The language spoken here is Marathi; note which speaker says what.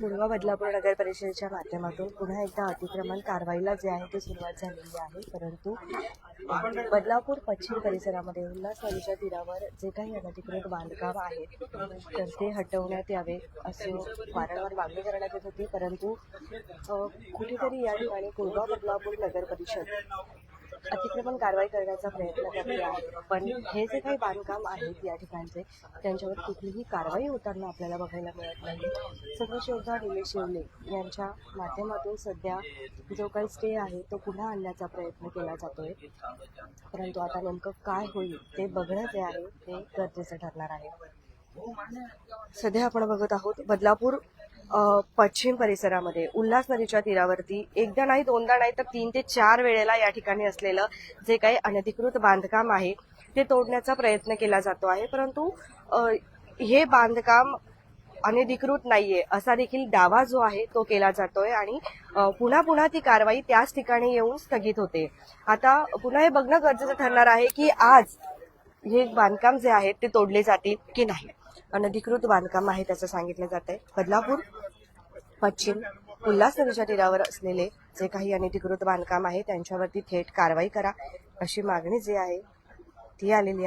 Speaker 1: मुळवा बदलापूर नगर परिषदेच्या माध्यमातून पुन्हा एकदा अतिक्रमण कारवाईला जे आहे ती सुरुवात झालेली आहे. परंतु बदलापूर पश्चिम परिसरामध्ये उल्हास नदीच्या तीरावर जे काही अनधिकृत बांधकाम आहेत तर ते हटवण्यात यावे असे वारंवार मागणी करण्यात येत होती. परंतु कुठेतरी या ठिकाणी मुळवा बदलापूर नगर परिषद अतिक्रमण कारवाई करण्याचा प्रयत्न करते आहे. पण हे जे काही बांधकाम आहेत या ठिकाणचे त्यांच्यावर कुठलीही कारवाई होताना आपल्याला बघायला मिळत नाही. संघर्ष योद्धा निलेश येवले यांच्या माध्यमातून सध्या जो काही स्टे आहे तो पुन्हा आणण्याचा प्रयत्न केला जातोय. परंतु आता नेमकं काय होईल ते बघणं जे आहे ते गरजेचं ठरणार आहे. सध्या आपण बघत आहोत बदलापूर पश्चिम परिसरामध्ये उल्हास नदीच्या तीरावरती एकदा नाही दोनदा नाही तर 3 ते 4 वेळेला या ठिकाणी असलेलं जे काही अनधिकृत बांधकाम आहे ते तोडण्याचा प्रयत्न केला जातो आहे. परंतु हे बांधकाम अनधिकृत नाहीये असा देखील दावा जो आहे तो केला जातोय आणि पुन्हा पुन्हा ती कारवाई त्याच ठिकाणी येऊन स्थगित होते. आता पुन्हा हे बघणं गरजेचं ठरणार आहे की आज हे बांधकाम जे आहे ते तोडले जातील की नाही. अनधिकृत बांधकाम आहे त्याचं सांगितलं जात आहे. बदलापूर पश्चिम उल्हास नदीच्या तीरावर असलेले जे काही अनधिकृत बांधकाम आहे त्यांच्यावरती थेट कारवाई करा अशी मागणी जी आहे ती आलेली आहे.